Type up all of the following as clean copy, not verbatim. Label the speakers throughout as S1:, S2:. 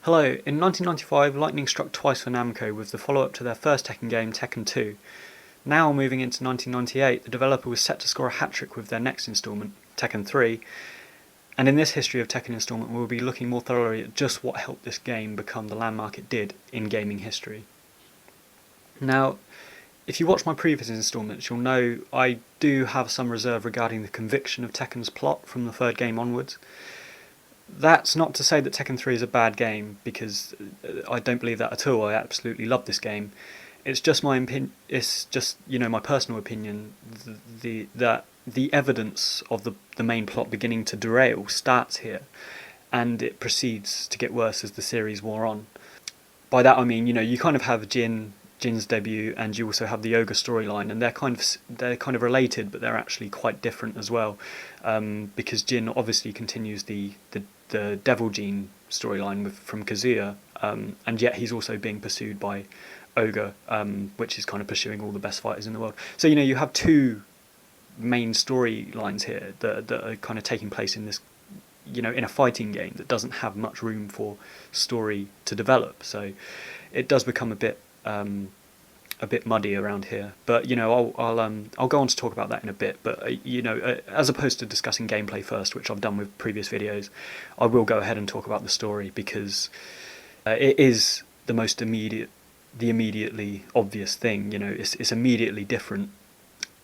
S1: Hello, in 1995 lightning struck twice for Namco with the follow-up to their first Tekken game, Tekken 2. Now moving into 1998, the developer was set to score a hat-trick with their next instalment, Tekken 3, and in this history of Tekken instalment we'll be looking more thoroughly at just what helped this game become the landmark it did in gaming history. Now, if you watch my previous instalments, you'll know I do have some reserve regarding the conviction of Tekken's plot from the third game onwards. That's not to say that Tekken 3 is a bad game, because I don't believe that at all. I absolutely love this game. It's just my my personal opinion. That the evidence of the main plot beginning to derail starts here, and it proceeds to get worse as the series wore on. By that I mean, you kind of have Jin's debut, and you also have the Ogre storyline, and they're kind of related, but they're actually quite different as well, because Jin obviously continues the Devil Gene storyline from Kazuya, and yet he's also being pursued by Ogre, which is kind of pursuing all the best fighters in the world. So you have two main storylines here that are kind of taking place in this, in a fighting game that doesn't have much room for story to develop. So it does become a bit muddy around here, but I'll go on to talk about that in a bit. But as opposed to discussing gameplay first, which I've done with previous videos, I will go ahead and talk about the story, because it is the immediately obvious thing. It's immediately different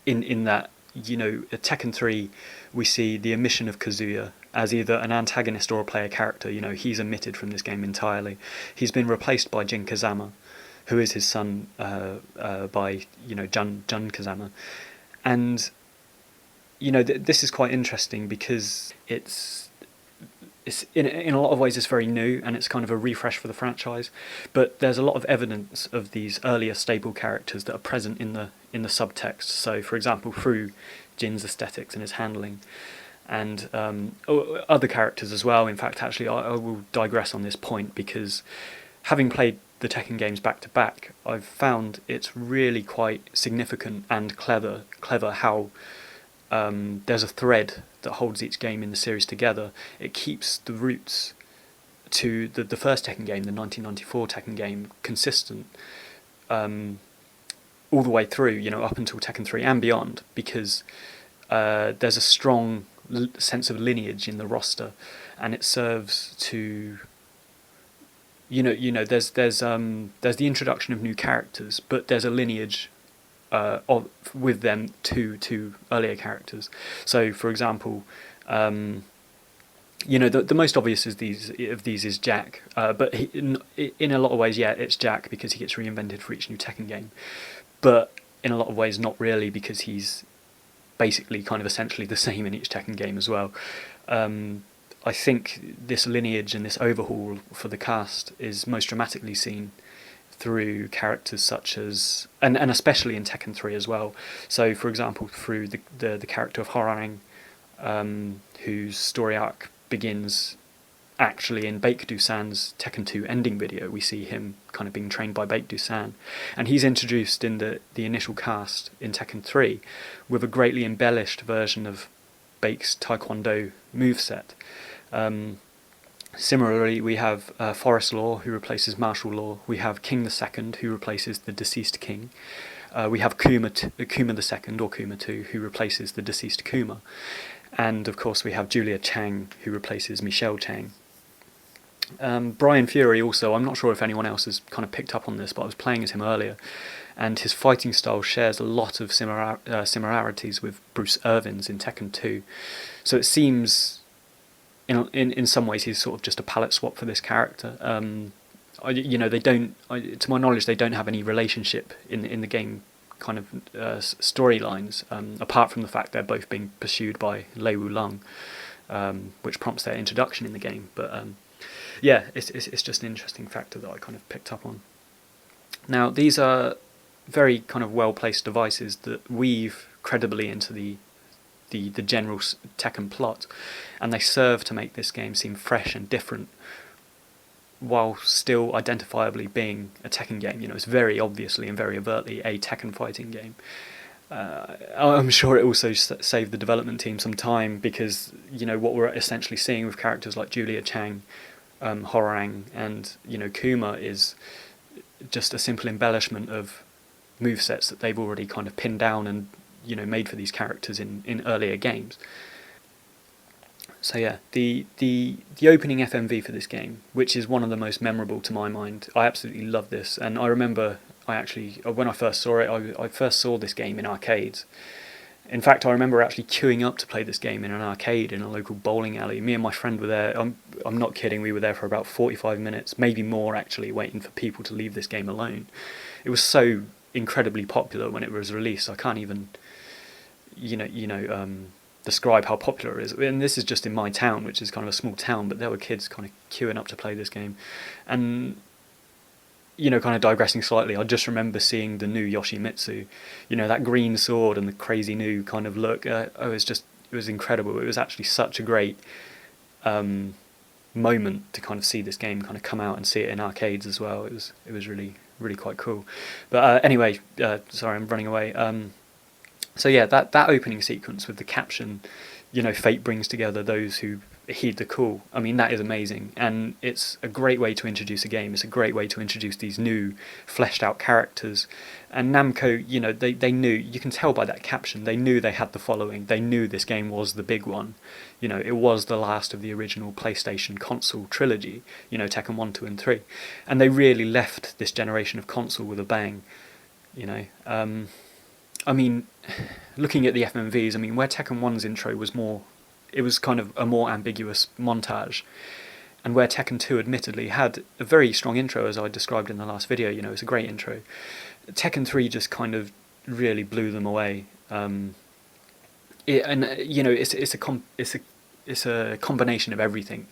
S1: in that at Tekken 3 we see the omission of Kazuya as either an antagonist or a player character. He's omitted from this game entirely. He's been replaced by Jin Kazama, who is his son by Jun Kazama, and this is quite interesting because it's in a lot of ways it's very new, and it's kind of a refresh for the franchise. But there's a lot of evidence of these earlier stable characters that are present in the subtext. So, for example, through Jin's aesthetics and his handling, and other characters as well. In fact, actually, I will digress on this point, because having played the Tekken games back to back, I've found it's really quite significant and clever how there's a thread that holds each game in the series together. It keeps the roots to the first Tekken game, the 1994 Tekken game, consistent all the way through, up until Tekken 3 and beyond, because there's a strong sense of lineage in the roster, and it serves to there's the introduction of new characters, but there's a lineage with them to earlier characters. So, for example, the most obvious of these is Jack, but in a lot of ways, it's Jack, because he gets reinvented for each new Tekken game. But in a lot of ways, not really, because he's basically kind of essentially the same in each Tekken game as well. I think this lineage and this overhaul for the cast is most dramatically seen through characters such as, and especially in Tekken 3 as well. So, for example, through the character of Horang, whose story arc begins actually in Baekdu-san's Tekken 2 ending video. We see him kind of being trained by Baekdu-san, and he's introduced in the initial cast in Tekken 3 with a greatly embellished version of Baek's Taekwondo moveset. Similarly, we have Forest Law, who replaces Martial Law. We have King II, who replaces the deceased King. We have Kuma II, or Kuma II, who replaces the deceased Kuma. And, of course, we have Julia Chang, who replaces Michelle Chang. Brian Fury also, I'm not sure if anyone else has kind of picked up on this, but I was playing as him earlier, and his fighting style shares a lot of similarities with Bruce Irvin's in Tekken 2. So it seems, in some ways, he's sort of just a palette swap for this character. They don't, to my knowledge, they don't have any relationship in the game kind of storylines, apart from the fact they're both being pursued by Lei Wulong, which prompts their introduction in the game. But it's just an interesting factor that I kind of picked up on. Now, these are very kind of well-placed devices that weave credibly into the general Tekken plot, and they serve to make this game seem fresh and different, while still identifiably being a Tekken game. It's very obviously and very overtly a Tekken fighting game. I'm sure it also saved the development team some time, because what we're essentially seeing with characters like Julia Chang Horang and Kuma is just a simple embellishment of movesets that they've already kind of pinned down and made for these characters in earlier games. So yeah, the opening FMV for this game, which is one of the most memorable to my mind, I absolutely love this, and I remember when I first saw it, I first saw this game in arcades. In fact, I remember actually queuing up to play this game in an arcade in a local bowling alley. Me and my friend were there. I'm not kidding. We were there for about 45 minutes, maybe more actually, waiting for people to leave this game alone. It was so incredibly popular when it was released. I can't even, describe how popular it is. And this is just in my town, which is kind of a small town, but there were kids kind of queuing up to play this game. And kind of digressing slightly, I just remember seeing the new Yoshimitsu, that green sword and the crazy new kind of look. It was incredible. It was actually such a great moment to kind of see this game kind of come out and see it in arcades as well. It was really, really quite cool. But anyway, sorry, I'm running away. So yeah, that opening sequence with the caption, fate brings together those who heed the call. I mean, that is amazing, and it's a great way to introduce a game. It's a great way to introduce these new fleshed out characters. And Namco, they knew, you can tell by that caption, they knew they had the following. They knew this game was the big one. It was the last of the original PlayStation console trilogy, Tekken 1, 2 and 3. And they really left this generation of console with a bang. I mean, looking at the FMVs, where Tekken 1's intro was it was kind of a more ambiguous montage, and where Tekken 2 admittedly had a very strong intro, as I described in the last video, it's a great intro. Tekken 3 just kind of really blew them away. It's a combination of everything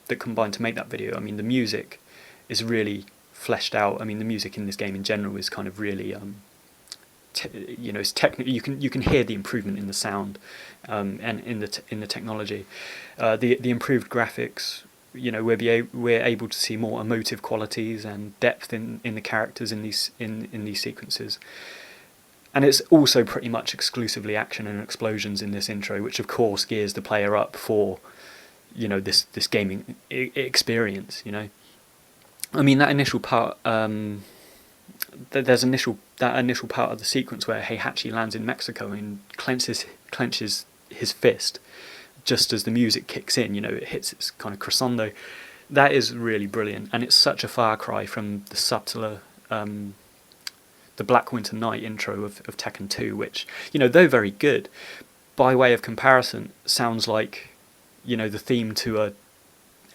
S1: that combined to make that video. The music is really fleshed out. The music in this game in general is kind of really it's technical. You can hear the improvement in the sound, and in the technology, the improved graphics. We're able to see more emotive qualities and depth in the characters in these sequences, and it's also pretty much exclusively action and explosions in this intro, which of course gears the player up for this gaming experience. That initial part. There's that initial part of the sequence where Heihachi lands in Mexico and clenches his fist just as the music kicks in. It hits its kind of crescendo. That is really brilliant, and it's such a far cry from the subtler, the Black Winter Night intro of Tekken 2, which, though very good, by way of comparison, sounds like the theme to a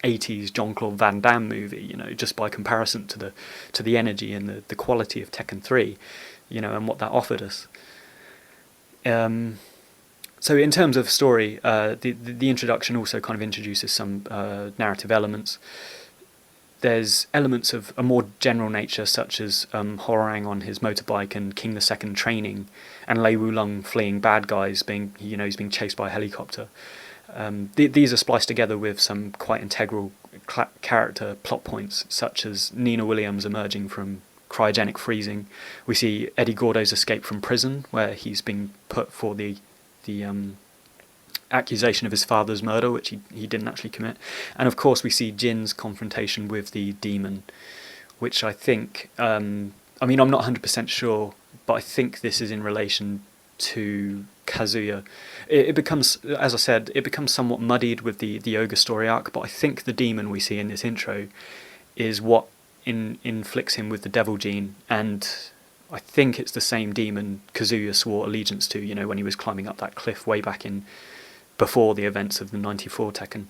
S1: 80s Jean-Claude Van Damme movie, just by comparison to the energy and the quality of Tekken 3, and what that offered us. So in terms of story, the introduction also kind of introduces some narrative elements. There's elements of a more general nature, such as Horang on his motorbike and King II training, and Lei Wulong fleeing bad guys, he's being chased by a helicopter. These are spliced together with some quite integral character plot points, such as Nina Williams emerging from cryogenic freezing. We see Eddie Gordo's escape from prison, where he's been put for the accusation of his father's murder, which he didn't actually commit. And of course we see Jin's confrontation with the demon, which I think, I'm not 100% sure, but I think this is in relation to Kazuya. It becomes, as I said, somewhat muddied with the Ogre story arc, but I think the demon we see in this intro is what inflicts him with the devil gene, and I think it's the same demon Kazuya swore allegiance to, when he was climbing up that cliff way back before the events of the 94 Tekken.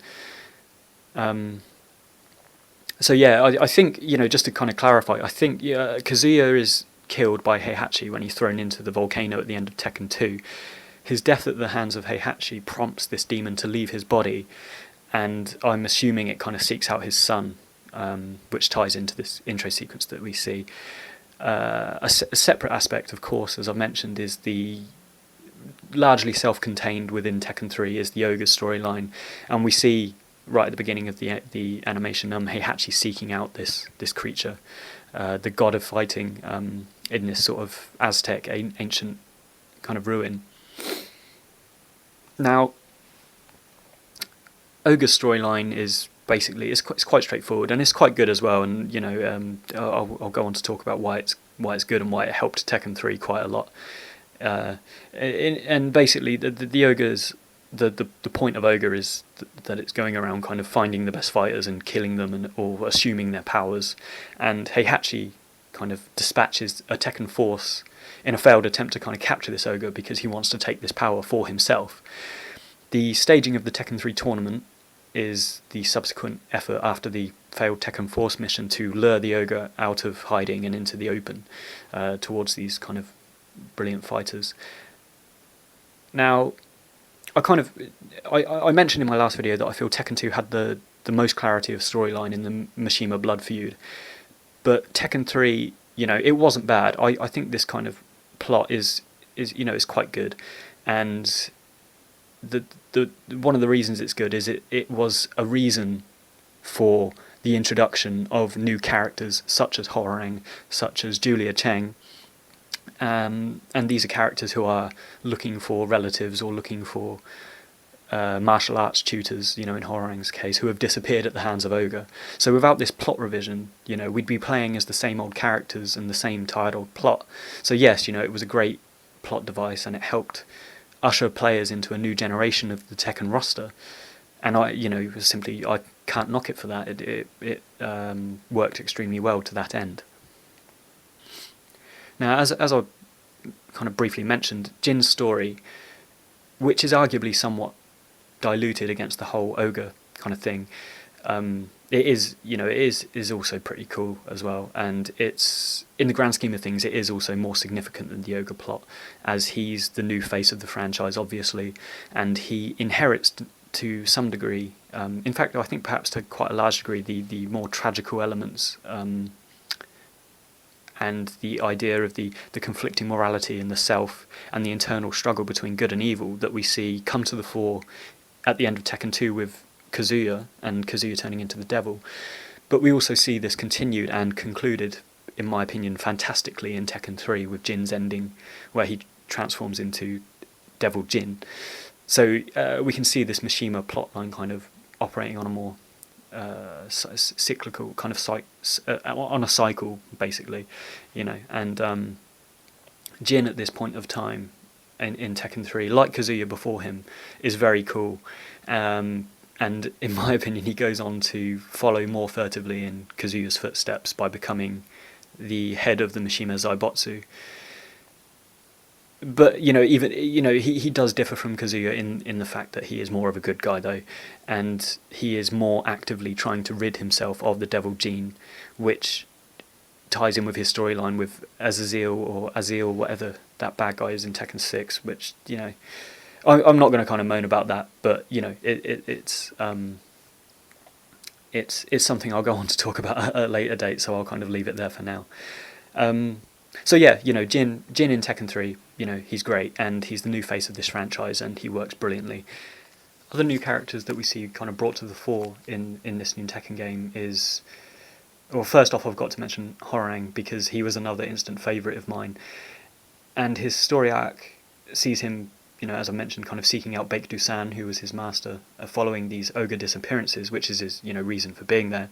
S1: So yeah, I think, just to kind of clarify, I think Kazuya is killed by Heihachi when he's thrown into the volcano at the end of Tekken 2. His death at the hands of Heihachi prompts this demon to leave his body, and I'm assuming it kind of seeks out his son, which ties into this intro sequence that we see. A separate aspect, of course, as I've mentioned, is the largely self-contained within Tekken 3 is the Ogre storyline, and we see right at the beginning of the animation Heihachi seeking out this creature, the god of fighting, in this sort of Aztec ancient kind of ruin. Now, Ogre's storyline is basically it's quite straightforward, and it's quite good as well. And I'll go on to talk about why it's good and why it helped Tekken 3 quite a lot. And basically the ogres, the point of Ogre is that it's going around kind of finding the best fighters and killing them, or assuming their powers. And Heihachi kind of dispatches a Tekken force in a failed attempt to kind of capture this ogre because he wants to take this power for himself. The staging of the Tekken 3 tournament is the subsequent effort after the failed Tekken Force mission to lure the ogre out of hiding and into the open towards these kind of brilliant fighters. Now, I mentioned in my last video that I feel Tekken 2 had the most clarity of storyline in the Mishima blood feud, but Tekken 3, it wasn't bad. I think this kind of plot is quite good, and the one of the reasons it's good is it was a reason for the introduction of new characters such as Horrorang, such as Julia Cheng, and these are characters who are looking for relatives or looking for martial arts tutors, in Horrorang's case, who have disappeared at the hands of Ogre. So without this plot revision, we'd be playing as the same old characters and the same tired old plot. So yes, it was a great plot device, and it helped usher players into a new generation of the Tekken roster. And I can't knock it for that. It worked extremely well to that end. Now, as I kind of briefly mentioned, Jin's story, which is arguably somewhat diluted against the whole Ogre kind of thing, it is also pretty cool as well. And it's, in the grand scheme of things, it is also more significant than the Ogre plot, as he's the new face of the franchise, obviously, and he inherits to some degree, in fact, I think perhaps to quite a large degree, the more tragical elements, and the idea of the conflicting morality in the self and the internal struggle between good and evil that we see come to the fore at the end of Tekken 2 with Kazuya, and Kazuya turning into the devil. But we also see this continued and concluded, in my opinion, fantastically in Tekken 3 with Jin's ending, where he transforms into Devil Jin. So we can see this Mishima plotline kind of operating on a more cyclical kind of on a cycle, basically, and Jin at this point of time in Tekken 3, like Kazuya before him, is very cool, and in my opinion he goes on to follow more furtively in Kazuya's footsteps by becoming the head of the Mishima Zaibotsu. But he does differ from Kazuya in the fact that he is more of a good guy, though, and he is more actively trying to rid himself of the devil gene, which ties in with his storyline with Azazel, or Azil, whatever that bad guy is in Tekken 6, which I'm not going to kind of moan about that, but it's something I'll go on to talk about at a later date, so I'll kind of leave it there for now. So yeah, Jin in Tekken 3, he's great, and he's the new face of this franchise, and he works brilliantly. Other new characters that we see kind of brought to the fore in this new Tekken game is, well, first off, I've got to mention Horrorang, because he was another instant favourite of mine, and his story arc sees him, as I mentioned, kind of seeking out Baekdu-san, who was his master, following these ogre disappearances, which is his, reason for being there.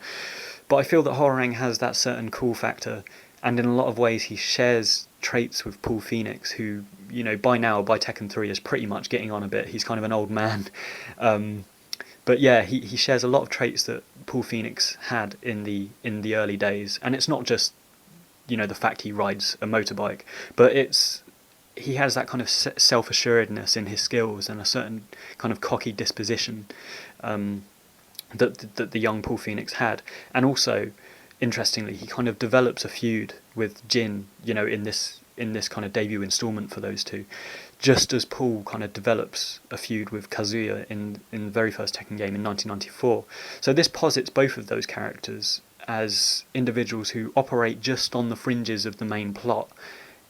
S1: But I feel that Horrorang has that certain cool factor, and in a lot of ways he shares traits with Paul Phoenix, who, by Tekken 3 is pretty much getting on a bit. He's kind of an old man. But yeah, he shares a lot of traits that Paul Phoenix had in the early days. And it's not just, the fact he rides a motorbike, but he has that kind of self-assuredness in his skills and a certain kind of cocky disposition that the young Paul Phoenix had. And also, interestingly, he kind of develops a feud with Jin, in this kind of debut installment for those two, just as Paul kind of develops a feud with Kazuya in the very first Tekken game in 1994. So this posits both of those characters as individuals who operate just on the fringes of the main plot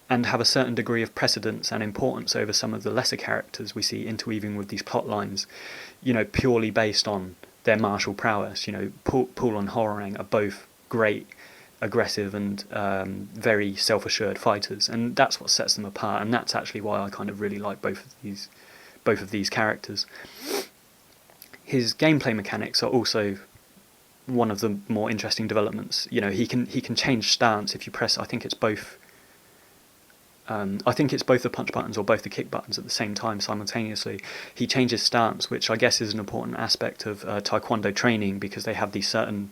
S1: and have a certain degree of precedence and importance over some of the lesser characters we see interweaving with these plot lines, purely based on their martial prowess. Paul and Horrorang are both great, aggressive, and very self-assured fighters, and that's what sets them apart, and that's actually why I kind of really like both of these characters. His gameplay mechanics are also one of the more interesting developments. You know, he can change stance if you press. I think it's both. I think it's both the punch buttons or both the kick buttons at the same time simultaneously. He changes stance, which I guess is an important aspect of Taekwondo training, because they have these certain.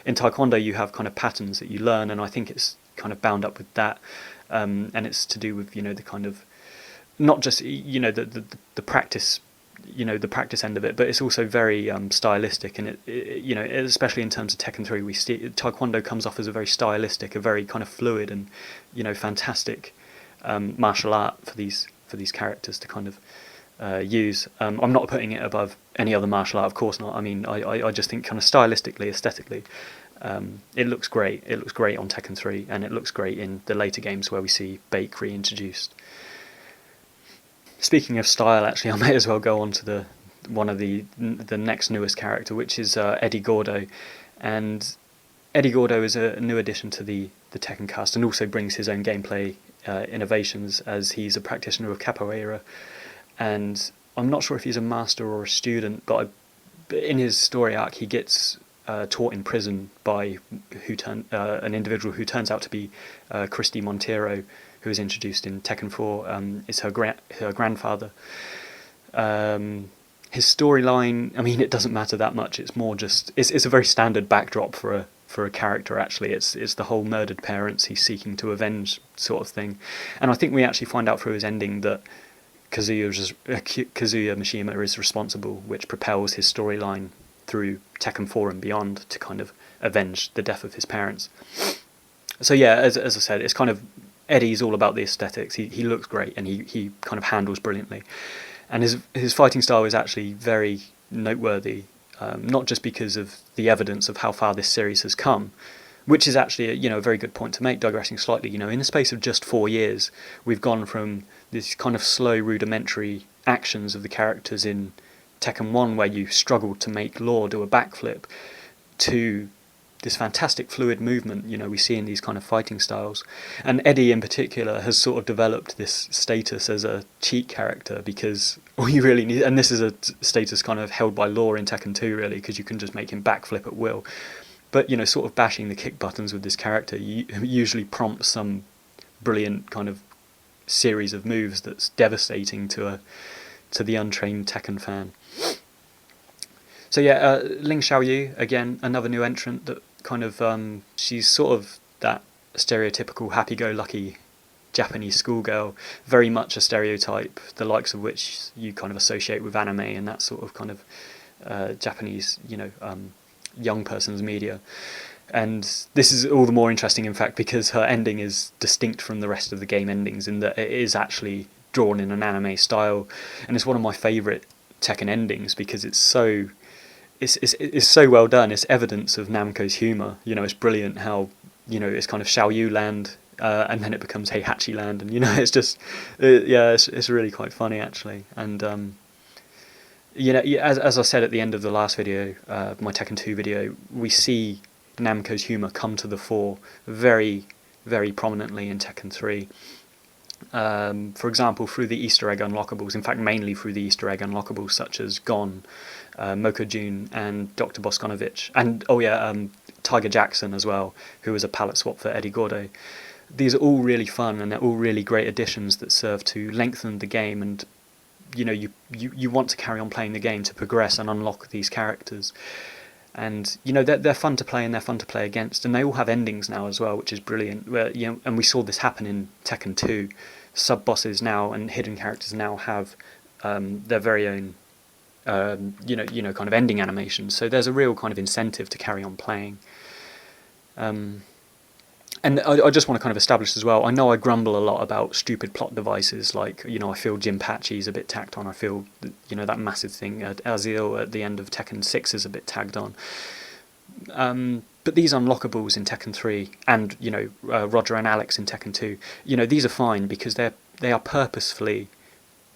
S1: In Taekwondo, you have kind of patterns that you learn, and I think it's kind of bound up with that, and it's to do with, you know, the kind of, not just, you know, the practice, you know, the practice end of it, but it's also very stylistic, and it, you know, especially in terms of Tekken 3, we see Taekwondo comes off as a very stylistic, a very kind of fluid and, you know, fantastic martial art for these characters to kind of use. I'm not putting it above any other martial art, of course not. I mean, I just think kind of stylistically, aesthetically, it looks great. It looks great on Tekken 3, and it looks great in the later games where we see Bake reintroduced. Speaking of style, actually, I may as well go on to one of the next newest character, which is Eddie Gordo. And Eddie Gordo is a new addition to the Tekken cast, and also brings his own gameplay innovations, as he's a practitioner of capoeira. And I'm not sure if he's a master or a student, but in his story arc, he gets taught in prison by an individual who turns out to be Christy Montero, who is introduced in Tekken 4. Is her grandfather. His storyline, I mean, it doesn't matter that much. It's more just it's a very standard backdrop for a character. Actually, it's the whole murdered parents he's seeking to avenge sort of thing. And I think we actually find out through his ending that Kazuya Mishima is responsible, which propels his storyline through Tekken 4 and beyond to kind of avenge the death of his parents. So yeah, as I said, it's kind of, Eddie's all about the aesthetics. He looks great, and he kind of handles brilliantly. And his fighting style is actually very noteworthy, not just because of the evidence of how far this series has come, which is actually a very good point to make, digressing slightly. You know, in the space of just 4 years, we've gone from this kind of slow, rudimentary actions of the characters in Tekken 1, where you struggled to make Law do a backflip, to this fantastic fluid movement, we see in these kind of fighting styles. And Eddie in particular has sort of developed this status as a cheat character, because all you really need, and this is a status kind of held by Law in Tekken 2 really, because you can just make him backflip at will. But, sort of bashing the kick buttons with this character usually prompts some brilliant kind of series of moves that's devastating to the untrained Tekken fan. So yeah, Ling Xiaoyu, again, another new entrant that kind of, she's sort of that stereotypical happy-go-lucky Japanese schoolgirl, very much a stereotype, the likes of which you kind of associate with anime and that sort of kind of Japanese, young person's media. And this is all the more interesting, in fact, because her ending is distinct from the rest of the game endings in that it is actually drawn in an anime style, and it's one of my favourite Tekken endings because it's so well done. It's evidence of Namco's humour. It's brilliant how it's kind of Xiaoyu land, and then it becomes Heihachi land, and it's just it's really quite funny actually. And as I said at the end of the last video, my Tekken 2 video, we see Namco's humour come to the fore very, very prominently in Tekken 3. For example, through the Easter egg unlockables, in fact mainly through the Easter egg unlockables such as Gon, Mokujun and Dr. Boskonovich, and Tiger Jackson as well, who was a palette swap for Eddie Gordo. These are all really fun, and they're all really great additions that serve to lengthen the game, and you want to carry on playing the game to progress and unlock these characters. And they're fun to play, and they're fun to play against, and they all have endings now as well, which is brilliant. Where and we saw this happen in Tekken 2. Sub bosses now and hidden characters now have their very own kind of ending animations. So there's a real kind of incentive to carry on playing. And I just want to kind of establish as well, I know I grumble a lot about stupid plot devices, like, I feel Jinpachi's a bit tacked on, I feel, that massive thing, Azil at the end of Tekken 6 is a bit tagged on. But these unlockables in Tekken 3, and, Roger and Alex in Tekken 2, these are fine because they are purposefully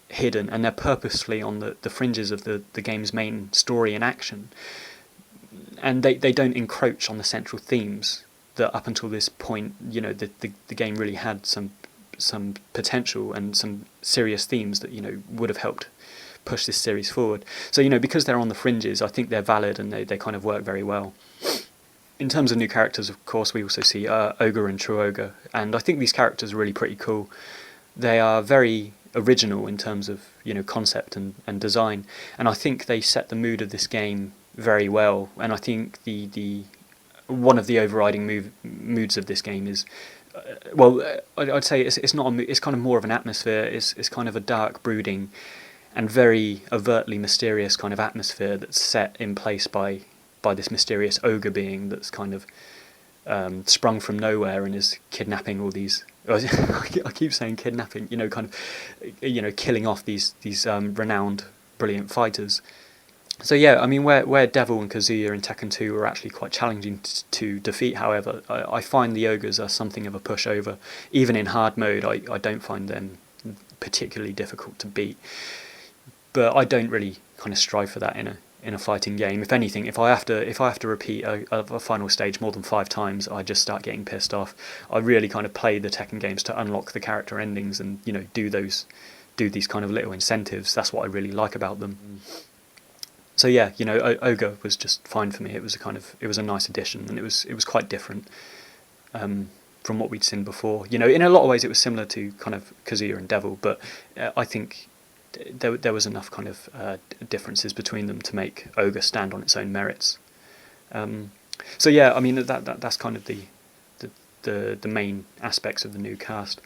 S1: hidden, and they're purposefully on the fringes of the game's main story and action. And they don't encroach on the central themes that up until this point, the game really had some potential and some serious themes that, would have helped push this series forward. So, because they're on the fringes, I think they're valid and they kind of work very well. In terms of new characters, of course, we also see Ogre and True Ogre, and I think these characters are really pretty cool. They are very original in terms of concept and design, and I think they set the mood of this game very well. And I think the one of the overriding moods of this game is, I'd say it's not it's kind of more of an atmosphere. It's kind of a dark, brooding, and very overtly mysterious kind of atmosphere that's set in place by this mysterious ogre being that's kind of sprung from nowhere and is kidnapping all these. I keep saying kidnapping, killing off these renowned, brilliant fighters. So yeah, I mean, where Devil and Kazuya in Tekken 2 were actually quite challenging to defeat, however, I find the ogres are something of a pushover. Even in hard mode, I don't find them particularly difficult to beat. But I don't really kind of strive for that in a fighting game. If anything, if I have to repeat a final stage more than 5 times, I just start getting pissed off. I really kind of play the Tekken games to unlock the character endings and do these kind of little incentives. That's what I really like about them. So yeah, Ogre was just fine for me. It was a nice addition, and it was quite different from what we'd seen before. In a lot of ways it was similar to kind of Kazuya and Devil, but I think there was enough kind of differences between them to make Ogre stand on its own merits. So yeah, I mean that's kind of the main aspects of the new cast.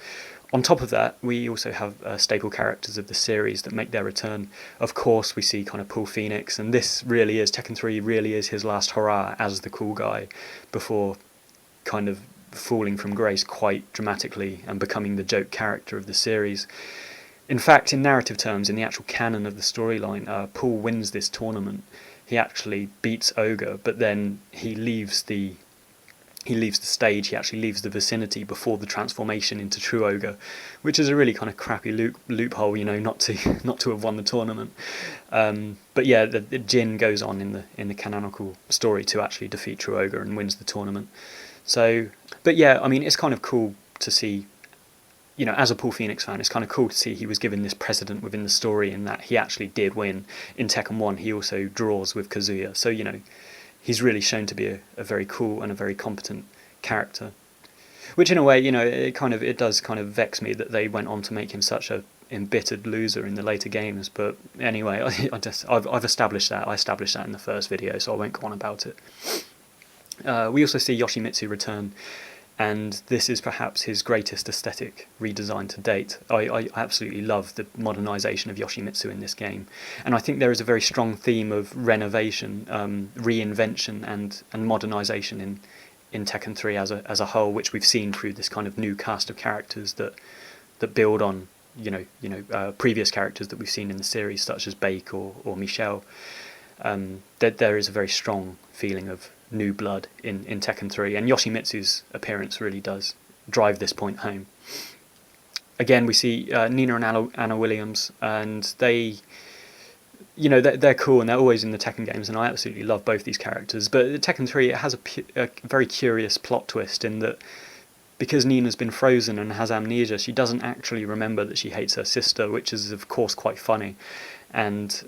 S1: On top of that, we also have staple characters of the series that make their return. Of course, we see kind of Paul Phoenix, and this really is, Tekken 3 really is his last hurrah as the cool guy before kind of falling from grace quite dramatically and becoming the joke character of the series. In fact, in narrative terms, in the actual canon of the storyline, Paul wins this tournament. He actually beats Ogre, but then he leaves the stage, he actually leaves the vicinity before the transformation into True Ogre, which is a really kind of crappy loophole, not to have won the tournament. But yeah, the Jin goes on in the canonical story to actually defeat True Ogre and wins the tournament. So, but yeah, I mean, it's kind of cool to see, as a Paul Phoenix fan, it's kind of cool to see he was given this precedent within the story in that he actually did win. In Tekken 1, he also draws with Kazuya, so he's really shown to be a very cool and a very competent character, which in a way, it does kind of vex me that they went on to make him such a embittered loser in the later games. But anyway, I've established that. I established that in the first video, so I won't go on about it. We also see Yoshimitsu return, and this is perhaps his greatest aesthetic redesign to date. I absolutely love the modernisation of Yoshimitsu in this game, and I think there is a very strong theme of renovation, reinvention and modernisation in Tekken 3 as a whole, which we've seen through this kind of new cast of characters that build on previous characters that we've seen in the series, such as Bake or Michelle. That there is a very strong feeling of new blood in Tekken 3, and Yoshimitsu's appearance really does drive this point home. Again, we see Nina and Anna Williams, and they're cool, and they're always in the Tekken games, and I absolutely love both these characters. But Tekken 3, it has a very curious plot twist in that because Nina's been frozen and has amnesia, she doesn't actually remember that she hates her sister, which is of course quite funny. And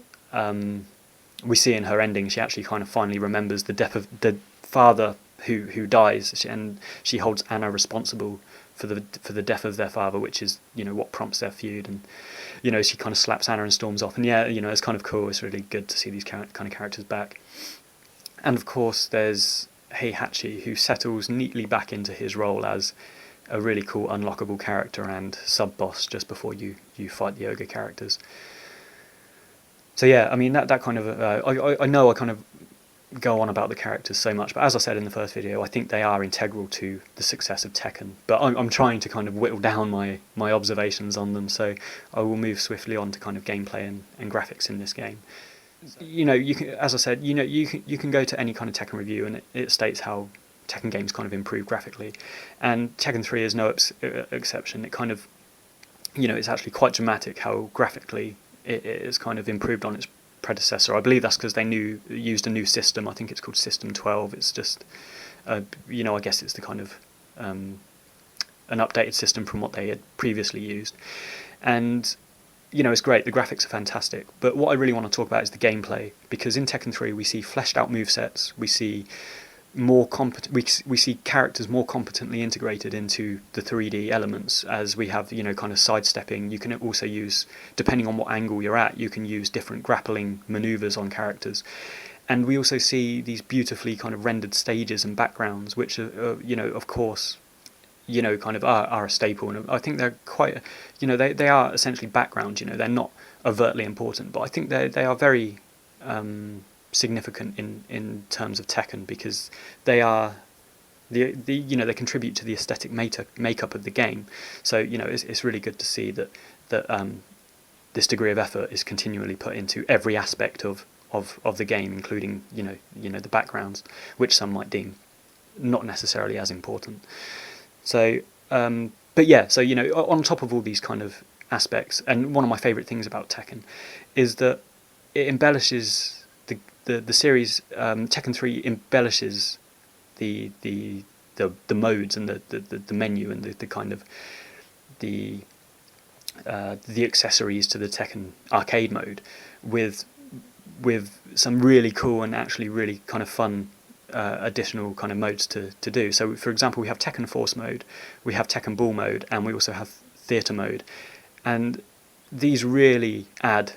S1: we see in her ending, she actually kind of finally remembers the death of the father who dies, and she holds Anna responsible for the death of their father, which is what prompts their feud. And she kind of slaps Anna and storms off. And yeah, it's kind of cool. It's really good to see these kind of characters back. And of course, there's Heihachi, who settles neatly back into his role as a really cool unlockable character and sub boss just before you fight the ogre characters. So yeah, I mean that kind of I know I kind of go on about the characters so much, but as I said in the first video, I think they are integral to the success of Tekken. But I'm trying to kind of whittle down my observations on them, so I will move swiftly on to kind of gameplay and graphics in this game. You can, as I said, you can go to any kind of Tekken review and it states how Tekken games kind of improve graphically, and Tekken 3 is no exception. It kind of, it's actually quite dramatic how graphically it is kind of improved on its predecessor. I believe that's because they used a new system. I think it's called System 12. It's just, I guess it's the kind of an updated system from what they had previously used. And it's great, the graphics are fantastic, but what I really want to talk about is the gameplay, because in Tekken 3 we see fleshed out movesets, we see more competent, we see characters more competently integrated into the 3D elements, as we have, kind of sidestepping. You can also use, depending on what angle you're at, you can use different grappling maneuvers on characters. And we also see these beautifully kind of rendered stages and backgrounds, which are, of course, kind of are a staple. And I think they're quite, they are essentially background, they're not overtly important, but I think they are very significant in terms of Tekken, because they are they contribute to the aesthetic makeup of the game. So it's really good to see that this degree of effort is continually put into every aspect of the game, including the backgrounds, which some might deem not necessarily as important. So but yeah, so on top of all these kind of aspects, and one of my favourite things about Tekken is that it embellishes the series. Tekken 3 embellishes the modes and the menu and the kind of the accessories to the Tekken arcade mode with some really cool and actually really kind of fun additional kind of modes to do. So for example, we have Tekken Force mode, we have Tekken Ball mode, and we also have Theatre mode, and these really add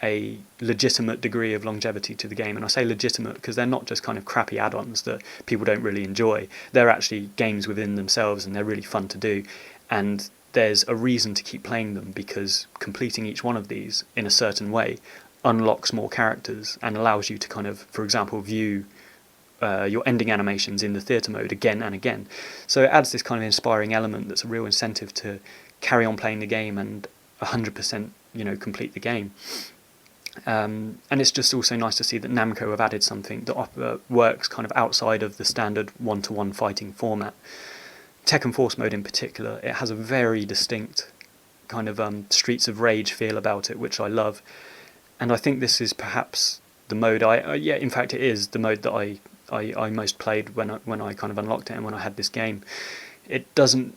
S1: a legitimate degree of longevity to the game. And I say legitimate because they're not just kind of crappy add-ons that people don't really enjoy. They're actually games within themselves, and they're really fun to do, and there's a reason to keep playing them, because completing each one of these in a certain way unlocks more characters and allows you to kind of, for example, view your ending animations in the theatre mode again and again. So it adds this kind of inspiring element that's a real incentive to carry on playing the game and 100% complete the game. And it's just also nice to see that Namco have added something that works kind of outside of the standard one-to-one fighting format. Tekken Force mode in particular, it has a very distinct kind of Streets of Rage feel about it, which I love. And I think this is perhaps the mode in fact it is the mode that I most played when I kind of unlocked it and when I had this game. It doesn't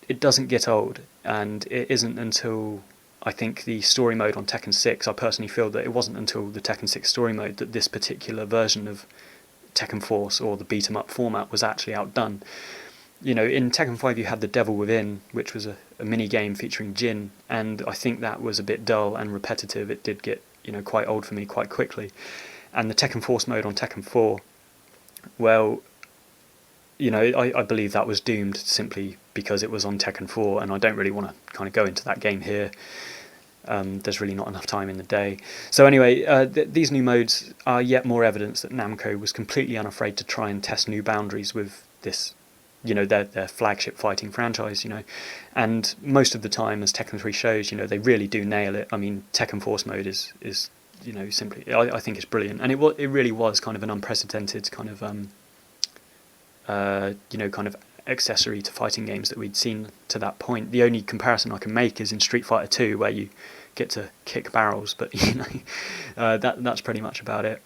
S1: get old, and it isn't until I think the story mode on Tekken 6, I personally feel that it wasn't until the Tekken 6 story mode that this particular version of Tekken Force, or the beat 'em up format, was actually outdone. In Tekken 5 you had the Devil Within, which was a mini game featuring Jin, and I think that was a bit dull and repetitive. It did get quite old for me quite quickly. And the Tekken Force mode on Tekken 4, well, I believe that was doomed simply because it was on Tekken 4, and I don't really want to kind of go into that game here. There's really not enough time in the day. So anyway, these new modes are yet more evidence that Namco was completely unafraid to try and test new boundaries with this, their flagship fighting franchise, and most of the time, as Tekken 3 shows, they really do nail it. I mean, Tekken Force mode is simply, I think it's brilliant, and it really was kind of an unprecedented kind of kind of accessory to fighting games that we'd seen to that point. The only comparison I can make is in Street Fighter 2, where you get to kick barrels, but that's pretty much about it.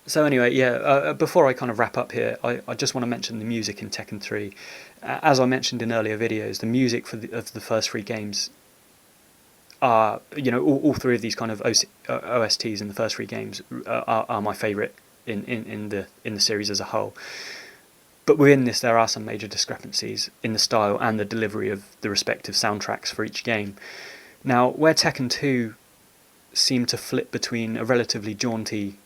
S1: So anyway, before I kind of wrap up here, I just want to mention the music in Tekken 3. As I mentioned in earlier videos, the music of the first three games are, all three of these kind of OSTs in the first three games are my favourite in the series as a whole. But within this, there are some major discrepancies in the style and the delivery of the respective soundtracks for each game. Now, where Tekken 2 seemed to flip between a relatively jaunty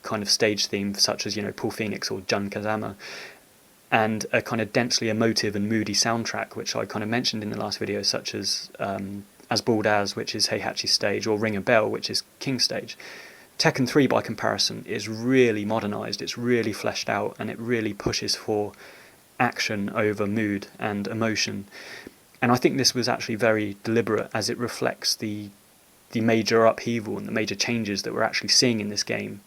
S1: kind of stage theme, such as Paul Phoenix or Jun Kazama, and a kind of densely emotive and moody soundtrack, which I kind of mentioned in the last video, such as Bald As, which is Heihachi's stage, or Ring a Bell, which is King's stage. Tekken 3, by comparison, is really modernised, it's really fleshed out, and it really pushes for action over mood and emotion. And I think this was actually very deliberate, as it reflects the major upheaval and the major changes that we're actually seeing in this game.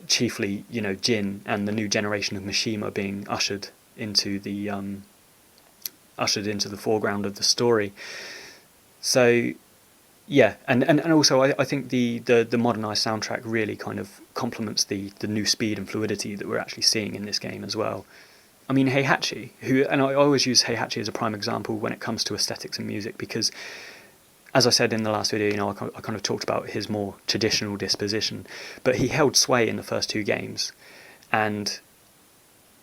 S1: Chiefly, Jin and the new generation of Mishima being ushered into the foreground of the story. So, yeah, and also I think the modernised soundtrack really kind of complements the new speed and fluidity that we're actually seeing in this game as well. I mean, Heihachi, and I always use Heihachi as a prime example when it comes to aesthetics and music, because as I said in the last video, I kind of talked about his more traditional disposition, but he held sway in the first 2 games, and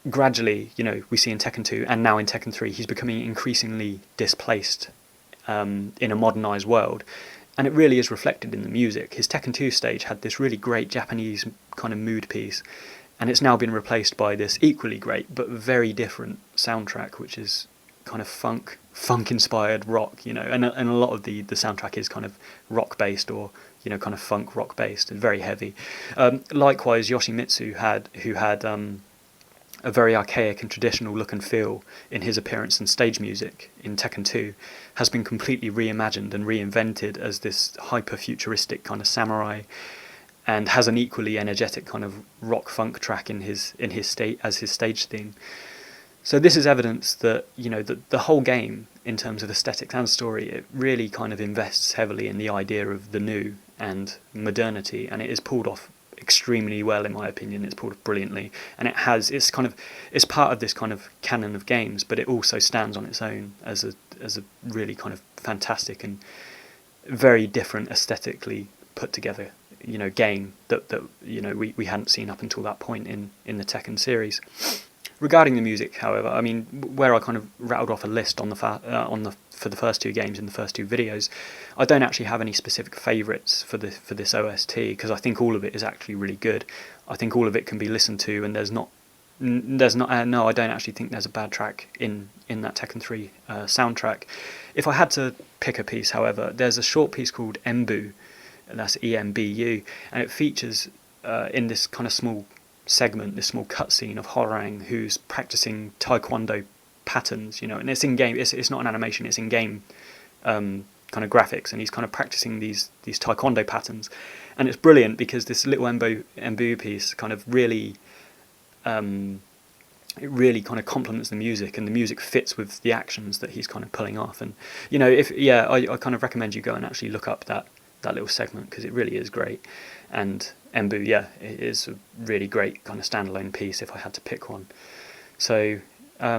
S1: gradually, we see in Tekken 2 and now in Tekken 3, he's becoming increasingly displaced in a modernised world, and it really is reflected in the music. His Tekken 2 stage had this really great Japanese kind of mood piece, and it's now been replaced by this equally great but very different soundtrack, which is kind of funk-inspired rock, and a lot of the soundtrack is kind of rock-based or, kind of funk rock-based and very heavy. Likewise, Yoshimitsu, who had a very archaic and traditional look and feel in his appearance and stage music in Tekken 2, has been completely reimagined and reinvented as this hyper-futuristic kind of samurai, and has an equally energetic kind of rock-funk track in his state as his stage theme. So this is evidence that, the whole game, in terms of aesthetics and story, it really kind of invests heavily in the idea of the new and modernity, and it is pulled off extremely well, in my opinion. It's pulled off brilliantly, and it's part of this kind of canon of games, but it also stands on its own as a really kind of fantastic and very different aesthetically put together, game that we hadn't seen up until that point in the Tekken series. Regarding the music, however, I mean, where I kind of rattled off a list for the first 2 games in the first 2 videos, I don't actually have any specific favourites for this OST, because I think all of it is actually really good. I think all of it can be listened to, and I don't actually think there's a bad track in that Tekken 3 soundtrack. If I had to pick a piece, however, there's a short piece called Embu, and that's EMBU, and it features in this kind of small segment, this small cutscene of Horang, who's practicing taekwondo patterns, and it's in game. It's not an animation. It's in game kind of graphics, and he's kind of practicing these taekwondo patterns, and it's brilliant because this little embu piece kind of really, it really kind of complements the music, and the music fits with the actions that he's kind of pulling off. And I kind of recommend you go and actually look up that little segment, because it really is great. And Embu, it is a really great kind of standalone piece if I had to pick one. So I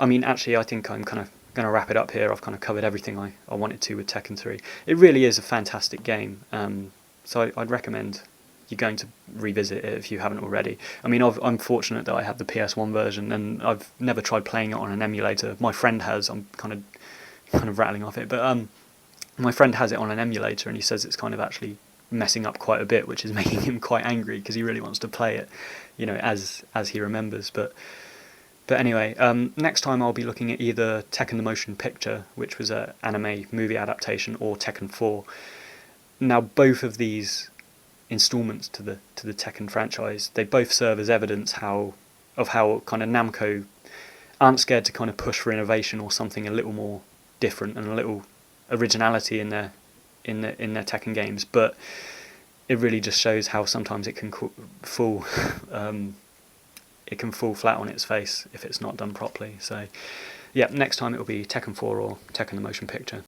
S1: mean, actually, I think I'm kind of going to wrap it up here. I've kind of covered everything I wanted to with Tekken 3. It really is a fantastic game, so I'd recommend you going to revisit it if you haven't already. I mean, I'm fortunate that I have the PS1 version, and I've never tried playing it on an emulator. My friend has. I'm kind of rattling off it, but my friend has it on an emulator, and he says it's kind of actually messing up quite a bit, which is making him quite angry, because he really wants to play it, as he remembers. But anyway, next time I'll be looking at either Tekken the Motion Picture, which was an anime movie adaptation, or Tekken 4. Now, both of these installments to the Tekken franchise, they both serve as evidence of how kind of Namco aren't scared to kind of push for innovation or something a little more different and a little originality in their Tekken games, but it really just shows how sometimes it can fall flat on its face if it's not done properly. So next time it will be Tekken 4 or Tekken the Motion Picture.